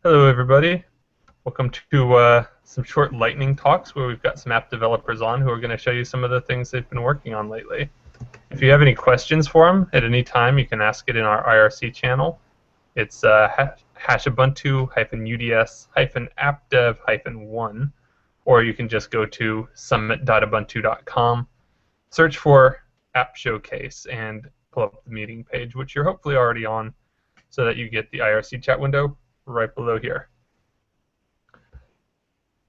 Hello, everybody. Welcome to some short lightning talks where we've got some app developers on who are going to show you some of the things they've been working on lately. If you have any questions for them at any time, you can ask it in our IRC channel. It's hashabuntu-uds-appdev-1, or you can just go to summit.ubuntu.com, search for App Showcase, and pull up the meeting page, which you're hopefully already on, so that you get the IRC chat window right below here.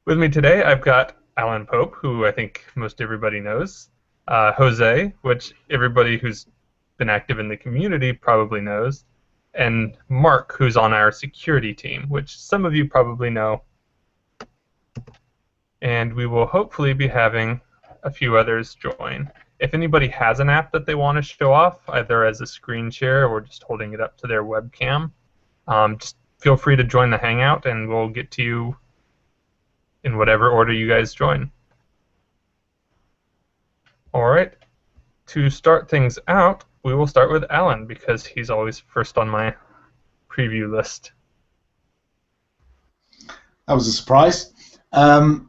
With me today, I've got Alan Pope, who I think most everybody knows, Jose, which everybody who's been active in the community probably knows, and Mark, who's on our security team, which some of you probably know. And we will hopefully be having a few others join. If anybody has an app that they want to show off, either as a screen share or just holding it up to their webcam, just feel free to join the Hangout, and we'll get to you in whatever order you guys join. All right, to start things out, we will start with Alan because he's always first on my preview list. That was a surprise. I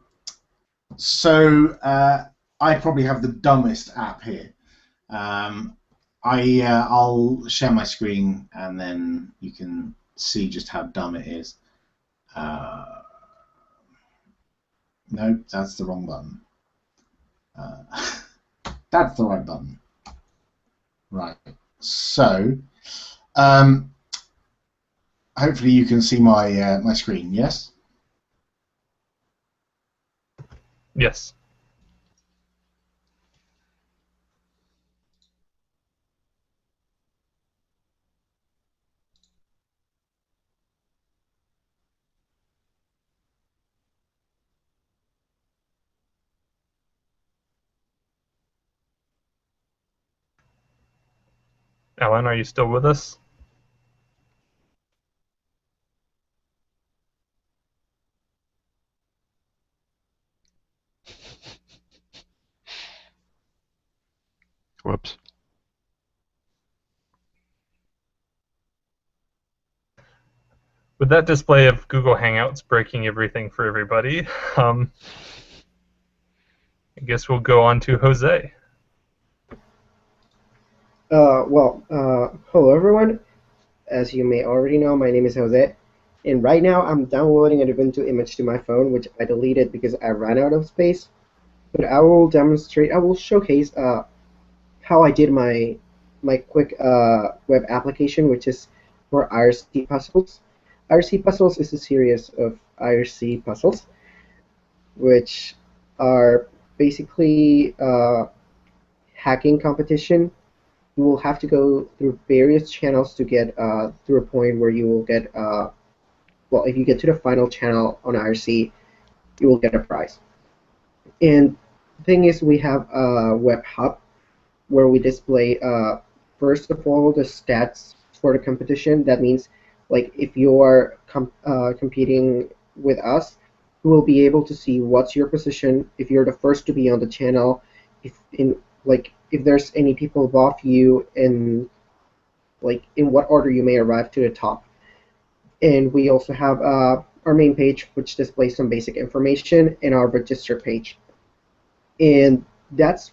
probably have the dumbest app here. I'll share my screen and then you can see just how dumb it is. No, that's the wrong button. That's the right button. Right. So, hopefully you can see my my screen. Yes. Yes. Alan, are you still with us? Whoops. With that display of Google Hangouts breaking everything for everybody, I guess we'll go on to Jose. Hello everyone. As you may already know, my name is Jose, and right now I'm downloading an Ubuntu image to my phone, which I deleted because I ran out of space. But I will showcase how I did my quick web application, which is for IRC puzzles. IRC puzzles is a series of IRC puzzles, which are basically hacking competition. You will have to go through various channels to get through a point where you will get, well, if you get to the final channel on IRC, you will get a prize. And the thing is, we have a web hub where we display, first of all, the stats for the competition. That means, like, if you are competing with us, you will be able to see what's your position, if you're the first to be on the channel, if there's any people above you, and in what order you may arrive to the top. And we also have our main page, which displays some basic information, and our register page. And that's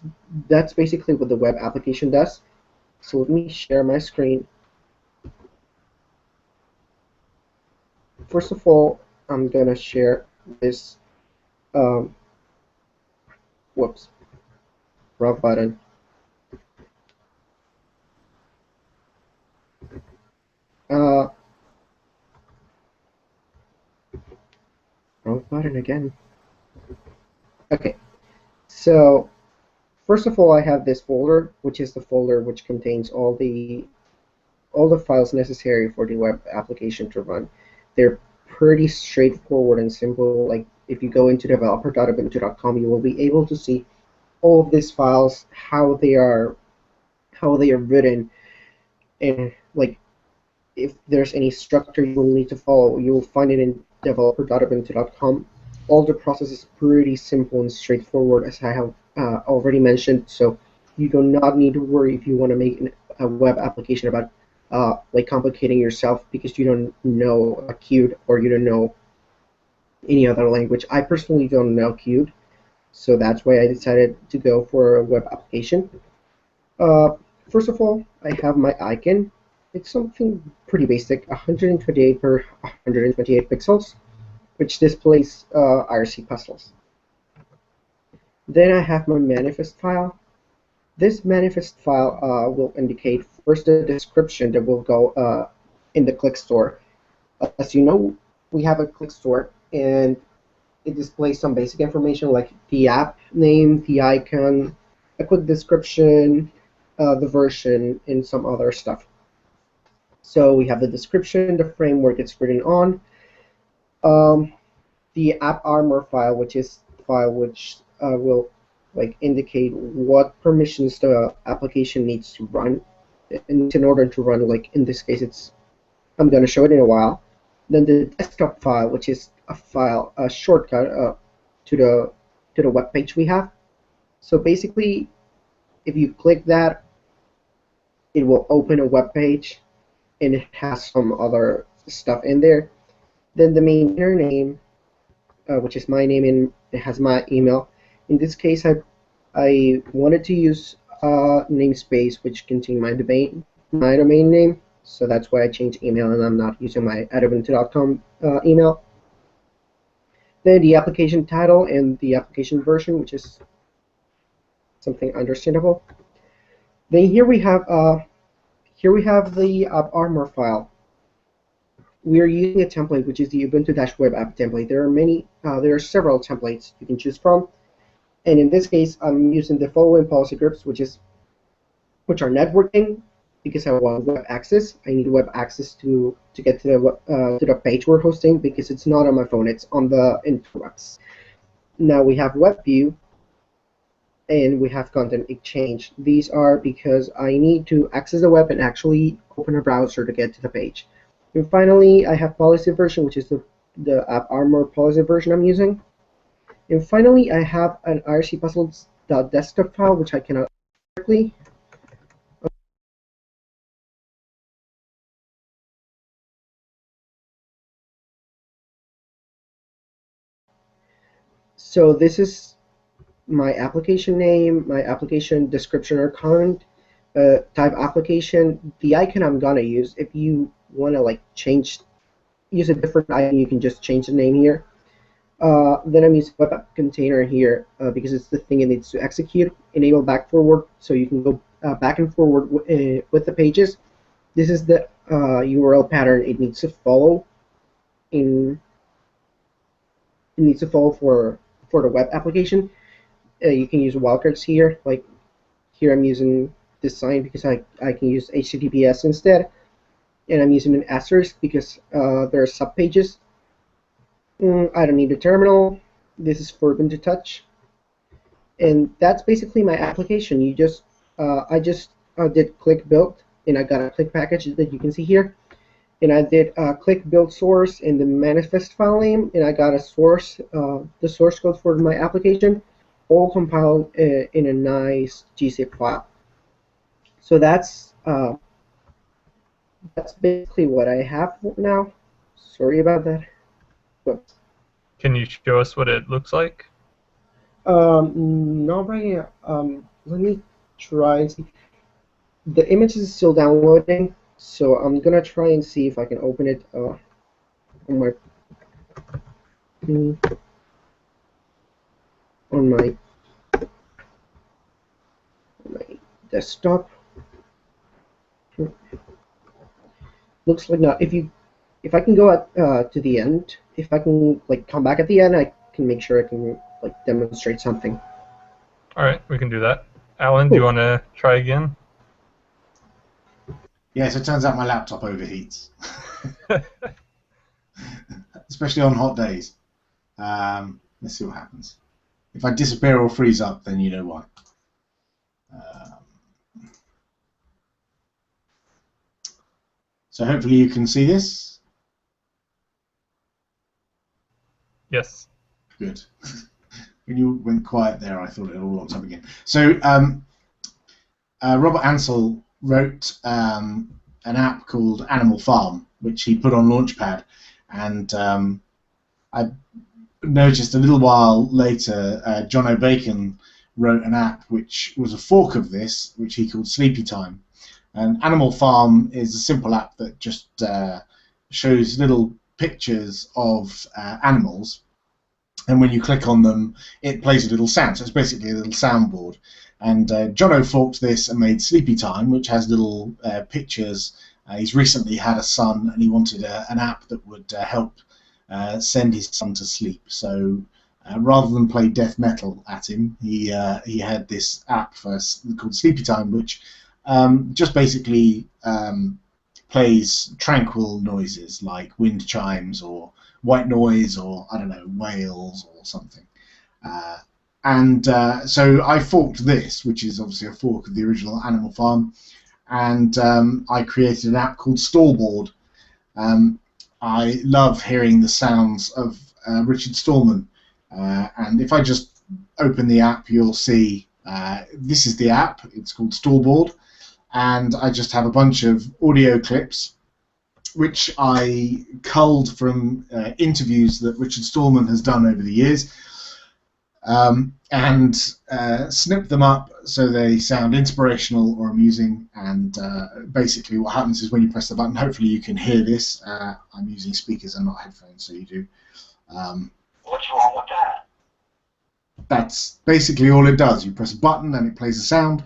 basically what the web application does. So let me share my screen. First of all, I'm gonna share this. Whoops, wrong button. Wrong button again. Okay, so first of all, I have this folder, which is the folder which contains all the files necessary for the web application to run. They're pretty straightforward and simple. Like, if you go into developer.ubuntu.com, you will be able to see all of these files, how they are written, and if there's any structure you will need to follow, you will find it in developer.ubuntu.com. All the process is pretty simple and straightforward, as I have already mentioned, so you do not need to worry if you want to make a web application about like complicating yourself because you don't know a Qt or you don't know any other language. I personally don't know Qt, so that's why I decided to go for a web application. Uh, First of all, I have my icon. It's something pretty basic, 128 per 128 pixels, which displays IRC puzzles. Then I have my manifest file. This manifest file will indicate first the description that will go in the click store. As you know, we have a click store, and it displays some basic information like the app name, the icon, a quick description, the version, and some other stuff. So we have the description, the framework it's written on, um, the app armor file, which is the file which will like indicate what permissions the application needs to run, in order to run. Like in this case, I'm going to show it in a while. Then the desktop file, which is a shortcut to the web page we have. So basically, if you click that, it will open a web page, and it has some other stuff in there. Then the maintainer name, which is my name, and it has my email. In this case, I wanted to use namespace which contain my domain name, so that's why I changed email, and I'm not using my adubuntu.com email. Then the application title and the application version, which is something understandable. Then here we have the app armor file. We are using a template which is the Ubuntu-web app template. There are several templates you can choose from, and in this case, I'm using the following policy groups, which are networking, because I want web access. I need web access to get to the page we're hosting, because it's not on my phone; it's on the interwebs. Now we have web view, and we have content exchange. These are because I need to access the web and actually open a browser to get to the page. And finally, I have policy version, which is the app armor policy version I'm using. And finally, I have an IRC puzzles.desktop file, which I cannot directly. So this is my application name, my application description or comment, type application, the icon I'm gonna use. If you wanna like use a different icon, you can just change the name here. Then I'm using web app container here because it's the thing it needs to execute. Enable back forward, so you can go back and forward with the pages. This is the URL pattern it needs to follow for the web application. You can use wildcards here. Like here, I'm using this sign because I can use HTTPS instead, and I'm using an asterisk because there are subpages. I don't need a terminal. This is for Ubuntu Touch, and that's basically my application. I just did click build, and I got a click package that you can see here. And I did click build source in the manifest file name, and I got a source, the source code for my application, all compiled in a nice gzip file. So that's basically what I have now. Sorry about that. Whoops. Can you show us what it looks like? Not right now. Let me try and see. The image is still downloading, so I'm gonna try and see if I can open it on my desktop. Looks like not. If I can go to the end, if I can like come back at the end, I can make sure I can like demonstrate something. All right, we can do that. Alan, do you want to try again? Yes, it turns out my laptop overheats, especially on hot days. Let's see what happens. If I disappear or freeze up, then you know why. So hopefully you can see this. Yes. Good. When you went quiet there, I thought it all locked up again. So Robert Ansel wrote an app called Animal Farm, which he put on Launchpad, and I noticed a little while later, John O'Bacon wrote an app which was a fork of this, which he called Sleepy Time. And Animal Farm is a simple app that just shows little pictures of animals, and when you click on them, it plays a little sound. So it's basically a little soundboard. And Jono forked this and made Sleepy Time, which has little pictures. He's recently had a son, and he wanted an app that would help send his son to sleep. So rather than play death metal at him, he had this app called Sleepy Time, which just basically plays tranquil noises like wind chimes or white noise or, I don't know, whales or something. So I forked this, which is obviously a fork of the original Animal Farm, and I created an app called Stallboard. I love hearing the sounds of Richard Stallman, and if I just open the app, you'll see this is the app. It's called Stallboard, and I just have a bunch of audio clips which I culled from interviews that Richard Stallman has done over the years, and snip them up so they sound inspirational or amusing. And basically what happens is when you press the button, hopefully you can hear this. I'm using speakers and not headphones, so you do. What's wrong with that? That's basically all it does. You press a button and it plays a sound.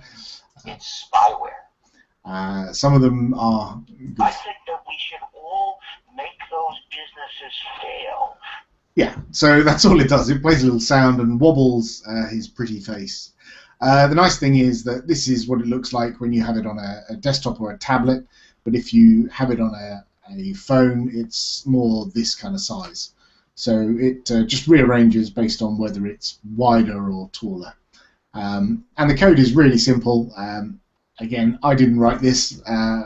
It's spyware. Some of them are good. I think that we should all make those businesses fail. Yeah, so that's all it does. It plays a little sound and wobbles his pretty face. The nice thing is that this is what it looks like when you have it on a desktop or a tablet, but if you have it on a phone, it's more this kind of size. So it just rearranges based on whether it's wider or taller. And the code is really simple. Again, I didn't write this.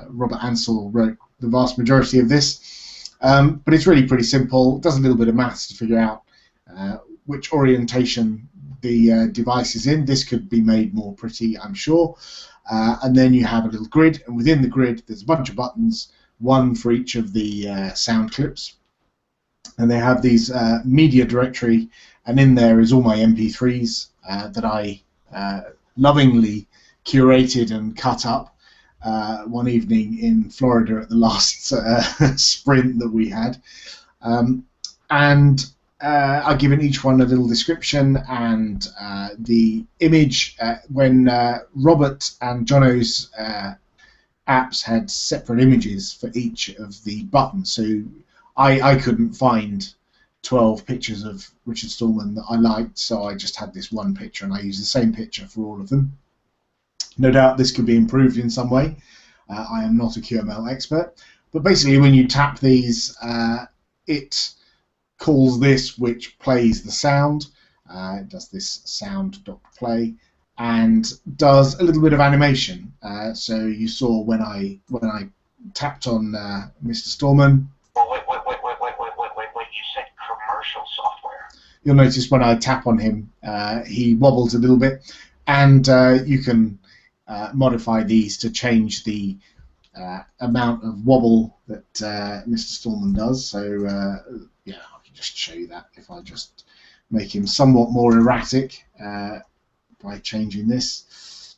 Robert Ansell wrote the vast majority of this. But it's really pretty simple. It does a little bit of maths to figure out which orientation the device is in. This could be made more pretty, I'm sure. And then you have a little grid, and within the grid there's a bunch of buttons, one for each of the sound clips. And they have these media directory, and in there is all my MP3s that I lovingly curated and cut up one evening in Florida at the last sprint that we had. I've given each one a little description and the image. When Robert and Jono's apps had separate images for each of the buttons, so I couldn't find 12 pictures of Richard Stallman that I liked, so I just had this one picture, and I used the same picture for all of them. No doubt this could be improved in some way. I am not a QML expert, but basically when you tap these, it calls this, which plays the sound. It does this sound.play and does a little bit of animation. So you saw when I tapped on Mr. Stallman. Oh, wait, you said commercial software. You'll notice when I tap on him, he wobbles a little bit, and you can modify these to change the amount of wobble that Mr. Stallman does. So yeah, I can just show you that if I just make him somewhat more erratic by changing this.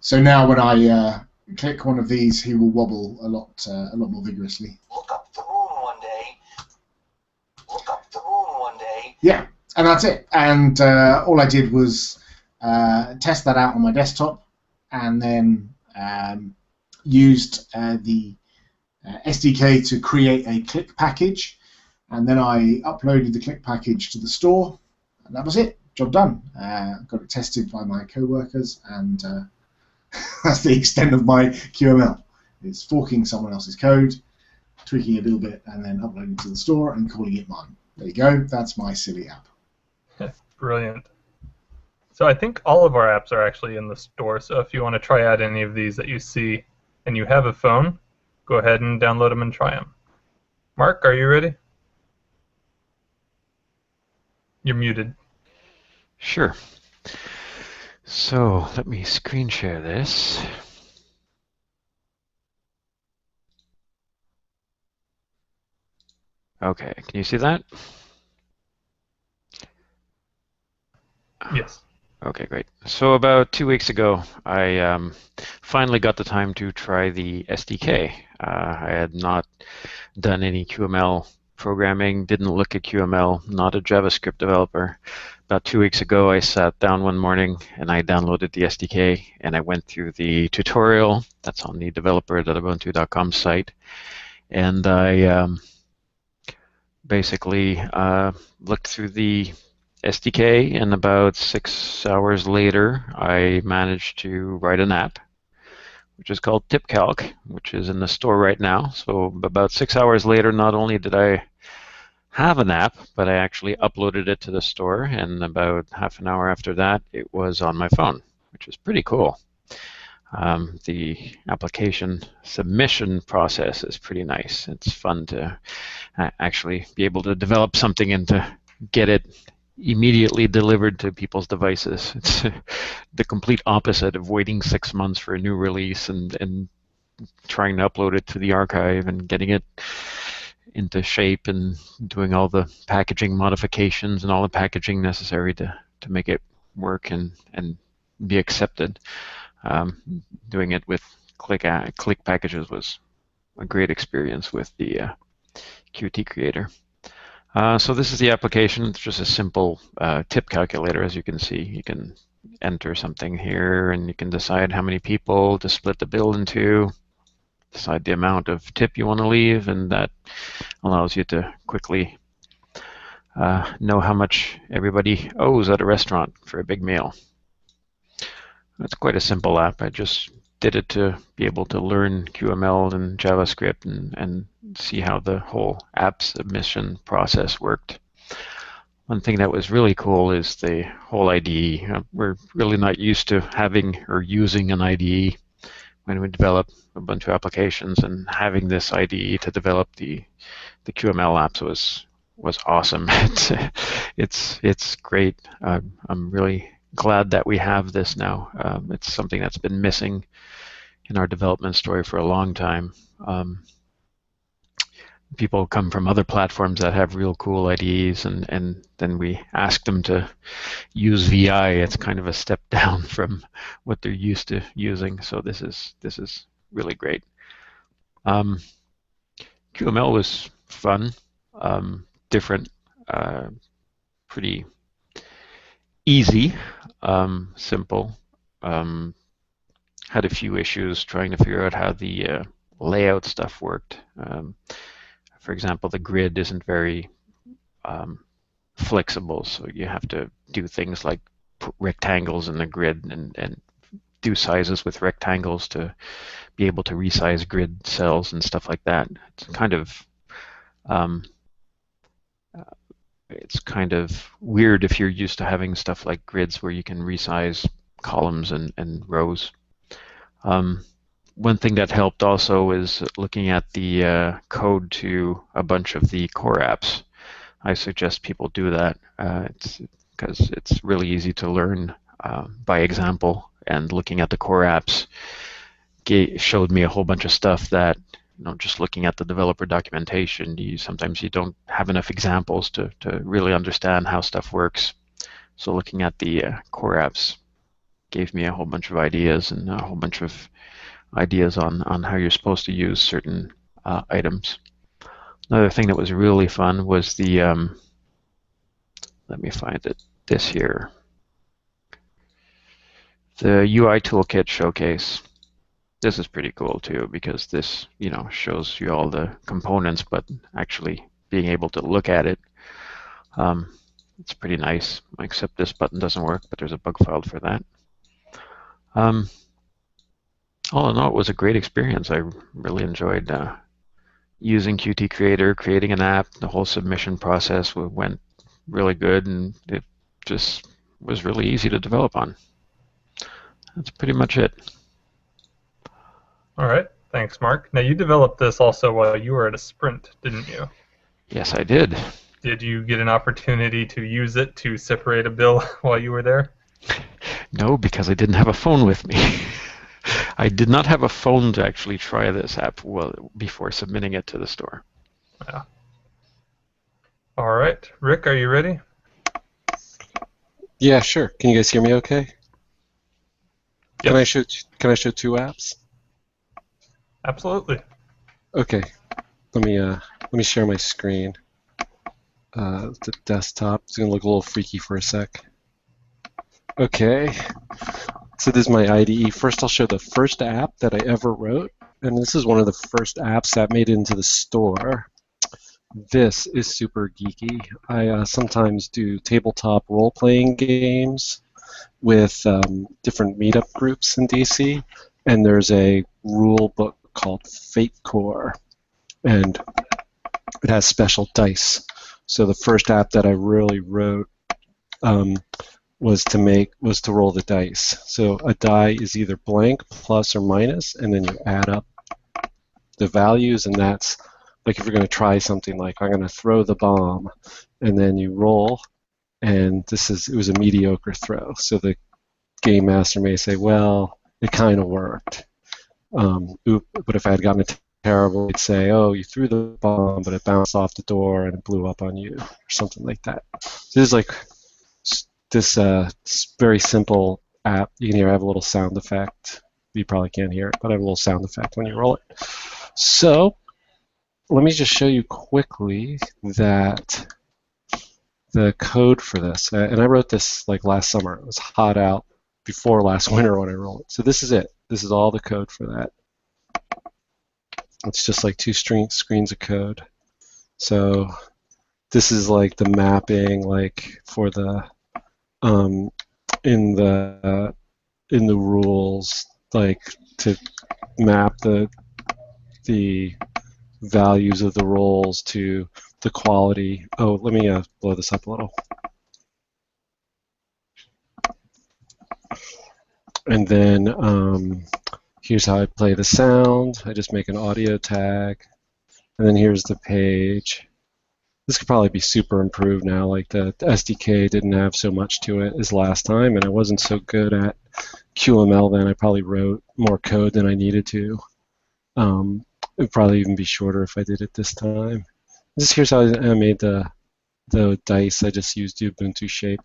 So now when I click one of these, he will wobble a lot more vigorously. Look up the moon one day. Look up the moon one day. Yeah, and that's it. And all I did was test that out on my desktop, and then used the SDK to create a click package, and then I uploaded the click package to the store, and that was it. Job done. Got it tested by my co-workers, and that's the extent of my QML. It's forking someone else's code, tweaking it a little bit, and then uploading it to the store and calling it mine. There you go. That's my silly app. Brilliant. So I think all of our apps are actually in the store, so if you want to try out any of these that you see and you have a phone, go ahead and download them and try them. Mark, are you ready? You're muted. Sure. So let me screen share this. Okay, can you see that? Yes. Okay, great. So about 2 weeks ago, I finally got the time to try the SDK. I had not done any QML programming, didn't look at QML, not a JavaScript developer. About 2 weeks ago, I sat down one morning and I downloaded the SDK and I went through the tutorial that's on the developer.ubuntu.com site. And I basically looked through the SDK, and about 6 hours later, I managed to write an app, which is called TipCalc, which is in the store right now. So about 6 hours later, not only did I have an app, but I actually uploaded it to the store, and about half an hour after that, it was on my phone, which is pretty cool. The application submission process is pretty nice. It's fun to actually be able to develop something and to get it immediately delivered to people's devices. It's the complete opposite of waiting 6 months for a new release and trying to upload it to the archive and getting it into shape and doing all the packaging modifications and all the packaging necessary to make it work and be accepted. Doing it with click packages was a great experience with the Qt Creator. So this is the application. It's just a simple tip calculator, as you can see. You can enter something here, and you can decide how many people to split the bill into, decide the amount of tip you want to leave, and that allows you to quickly know how much everybody owes at a restaurant for a big meal. It's quite a simple app. I just did it to be able to learn QML and JavaScript and see how the whole app submission process worked. One thing that was really cool is the whole IDE. We're really not used to having or using an IDE when we develop a bunch of applications, and having this IDE to develop the QML apps was awesome. It's great. I'm really glad that we have this now. It's something that's been missing in our development story for a long time. People come from other platforms that have real cool IDEs, and then we ask them to use VI. It's kind of a step down from what they're used to using. So this is really great. QML was fun, different, pretty easy, simple. Had a few issues trying to figure out how the layout stuff worked. For example, the grid isn't very flexible, so you have to do things like put rectangles in the grid and do sizes with rectangles to be able to resize grid cells and stuff like that. It's kind of weird if you're used to having stuff like grids where you can resize columns and rows. One thing that helped also is looking at the code to a bunch of the core apps. I suggest people do that because it's really easy to learn by example, and looking at the core apps showed me a whole bunch of stuff that, just looking at the developer documentation, sometimes you don't have enough examples to really understand how stuff works. So looking at the core apps gave me a whole bunch of ideas and a whole bunch of ideas on how you're supposed to use certain items. Another thing that was really fun was the, let me find it, this here, the UI Toolkit Showcase. This is pretty cool too, because this, shows you all the components, but actually being able to look at it, it's pretty nice, except this button doesn't work, but there's a bug filed for that. All in all, it was a great experience. I really enjoyed using Qt Creator, creating an app. The whole submission process went really good, and it just was really easy to develop on. That's pretty much it. All right. Thanks, Mark. Now, you developed this also while you were at a sprint, didn't you? Yes, I did. Did you get an opportunity to use it to separate a bill while you were there? No, because I didn't have a phone with me. I did not have a phone to actually try this app before submitting it to the store. Yeah. All right, Rick, are you ready? Yeah, sure. Can you guys hear me okay? Can I Yes, show two apps? absolutely. Okay. Let me share my screen. The desktop. It's gonna look a little freaky for a sec. Okay. So this is my IDE. First, I'll show the first app that I ever wrote, and this is one of the first apps that made it into the store. This is super geeky. I sometimes do tabletop role-playing games with different meetup groups in DC, and there's a rule book called Fate Core, and it has special dice. So the first app that I really wrote um, was to roll the dice. So a die is either blank, plus, or minus, and then you add up the values, and that's like if you're going to try something like I'm going to throw the bomb, and then you roll, and it was a mediocre throw. So the game master may say, well, it kind of worked. But if I had gotten it terrible, he'd say, oh, you threw the bomb, but it bounced off the door and it blew up on you, or something like that. So this is like this very simple app. You can hear I have a little sound effect. You probably can't hear it, but I have a little sound effect when you roll it. So let me just show you quickly that the code for this, and I wrote this like last summer. It was hot out before last winter when I rolled it. So this is it. This is all the code for that. It's just like two screens of code. So this is like the mapping, like for the in the rules, like to map the values of the rolls to the quality. Oh, let me blow this up a little. And then here's how I play the sound. I just make an audio tag. And then here's the page. This could probably be super improved now. Like the SDK didn't have so much to it as last time, and I wasn't so good at QML then. I probably wrote more code than I needed to. It would probably even be shorter if I did it this time. Here's how I made the dice. I just used the Ubuntu shape.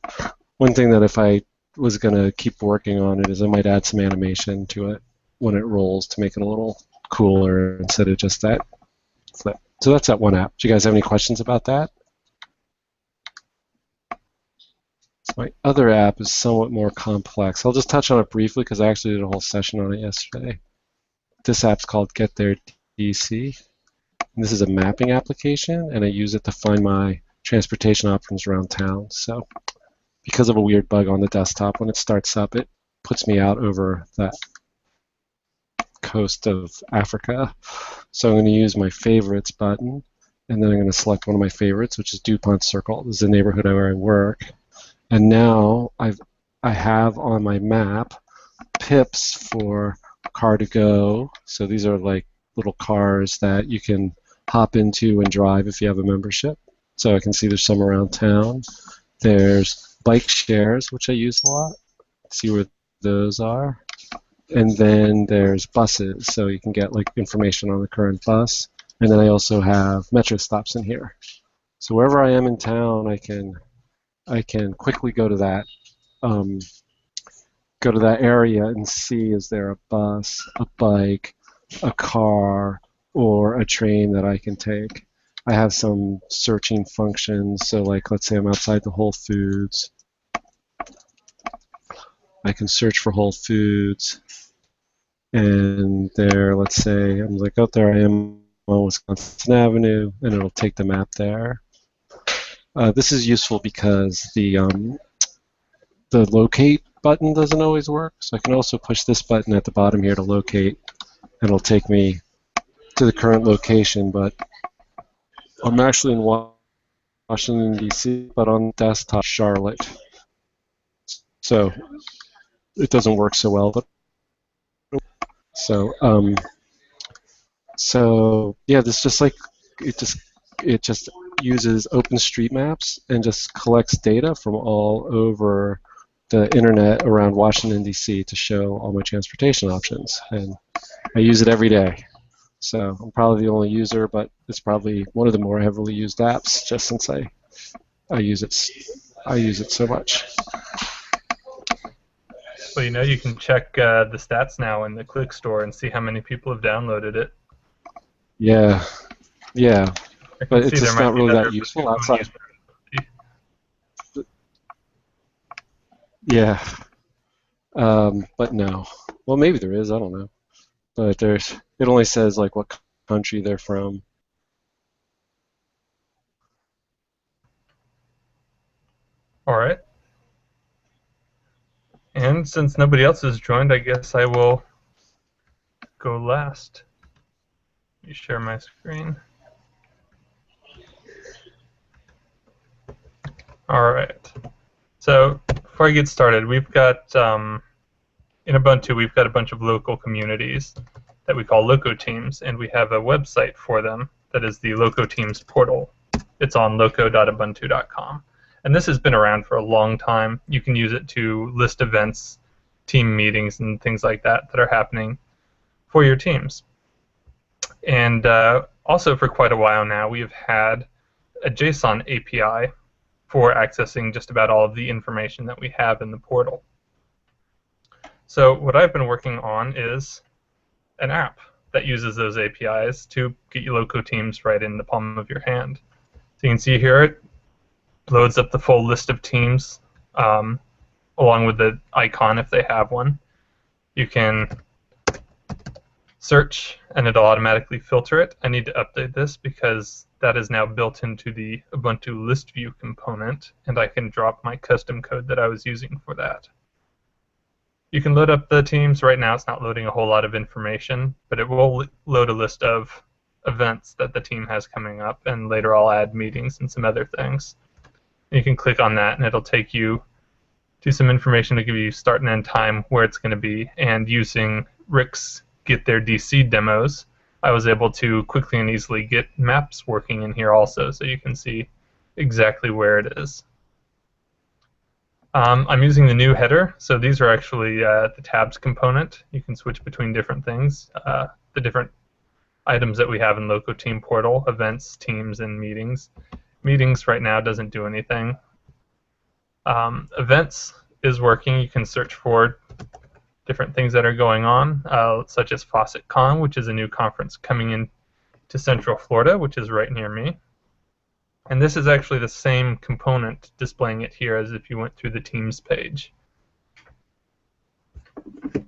One thing that if I was going to keep working on it is I might add some animation to it when it rolls to make it a little cooler instead of just that flip. So that's that one app. Do you guys have any questions about that? So my other app is somewhat more complex. I'll just touch on it briefly because I actually did a whole session on it yesterday. This app's called Get There DC. And this is a mapping application, and I use it to find my transportation options around town. So because of a weird bug on the desktop, when it starts up, it puts me out over that coast of Africa. So I'm going to use my favorites button, and then I'm going to select one of my favorites, which is DuPont Circle. This is the neighborhood where I work. And now I have on my map pips for car to go. So these are like little cars that you can hop into and drive if you have a membership. So I can see there's some around town. There's bike shares, which I use a lot. See where those are. And then there's buses, so you can get like information on the current bus. And then I also have metro stops in here. So wherever I am in town, I can quickly go to that area and see, is there a bus, a bike, a car, or a train that I can take. I have some searching functions, so like let's say I'm outside the Whole Foods. I can search for Whole Foods, and there, let's say I'm like, oh, there I am on Wisconsin Avenue, and it'll take the map there. This is useful because the locate button doesn't always work, so I can also push this button at the bottom here to locate, and it'll take me to the current location, but I'm actually in Washington, D.C., but on desktop Charlotte. So it doesn't work so well. But so yeah, this just like it just uses OpenStreetMaps and just collects data from all over the internet around Washington, D.C. to show all my transportation options, and I use it every day. So I'm probably the only user, but it's probably one of the more heavily used apps, just since I I use it. I use it so much. Well, you can check the stats now in the Click Store and see how many people have downloaded it. Yeah, yeah, I can but see it's there just might not be really another that useful Ubuntu phone outside. user. Yeah, but no. Well, maybe there is. I don't know. But there's. It only says like what country they're from. All right. And since nobody else has joined, I guess I will go last. Let me share my screen. All right. So before I get started, we've got in Ubuntu we've got a bunch of local communities that we call loco teams, and we have a website for them that is the loco teams portal. It's on loco.ubuntu.com, and this has been around for a long time. You can use it to list events, team meetings, and things like that that are happening for your teams. And also for quite a while now, we have had a JSON API for accessing just about all of the information that we have in the portal. So what I've been working on is an app that uses those APIs to get you loco teams right in the palm of your hand. So you can see here it loads up the full list of teams along with the icon if they have one. You can search and it'll automatically filter it. I need to update this because that is now built into the Ubuntu list view component, and I can drop my custom code that I was using for that. You can load up the teams. Right now it's not loading a whole lot of information, but it will load a list of events that the team has coming up, and later I'll add meetings and some other things. You can click on that and it'll take you to some information to give you start and end time, where it's going to be, and using Rick's Get Their DC demos, I was able to quickly and easily get maps working in here also, so you can see exactly where it is. I'm using the new header, so these are actually the tabs component. You can switch between different things, the different items that we have in Loco Team Portal, events, teams, and meetings. Meetings right now doesn't do anything. Events is working. You can search for different things that are going on, such as FaucetCon, which is a new conference coming in to Central Florida, which is right near me. And this is actually the same component displaying it here as if you went through the Teams page.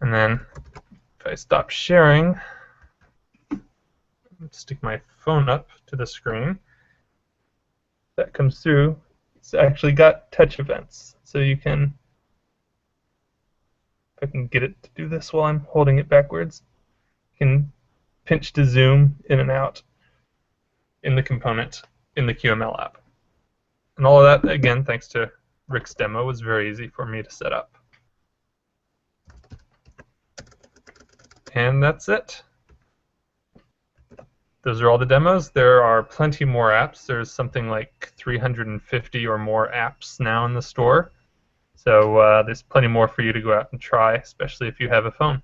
And then if I stop sharing, stick my phone up to the screen, that comes through. It's actually got touch events, so you can, if I can get it to do this while I'm holding it backwards, you can pinch to zoom in and out in the component in the QML app. And all of that, again, thanks to Rick's demo, was very easy for me to set up. And that's it. Those are all the demos. There are plenty more apps. There's something like 350 or more apps now in the store. So there's plenty more for you to go out and try, especially if you have a phone.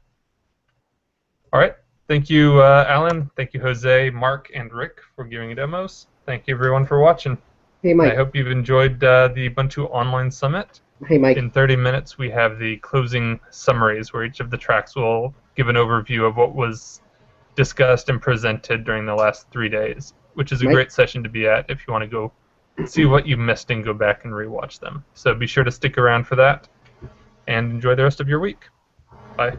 All right. Thank you, Alan. Thank you, Jose, Mark, and Rick for giving demos. Thank you, everyone, for watching. Hey, Mike. I hope you've enjoyed the Ubuntu Online Summit. Hey, Mike. In 30 minutes, we have the closing summaries where each of the tracks will give an overview of what was discussed and presented during the last 3 days, which is a Mike? great session to be at if you want to go see what you missed and go back and rewatch them. So be sure to stick around for that and enjoy the rest of your week. Bye.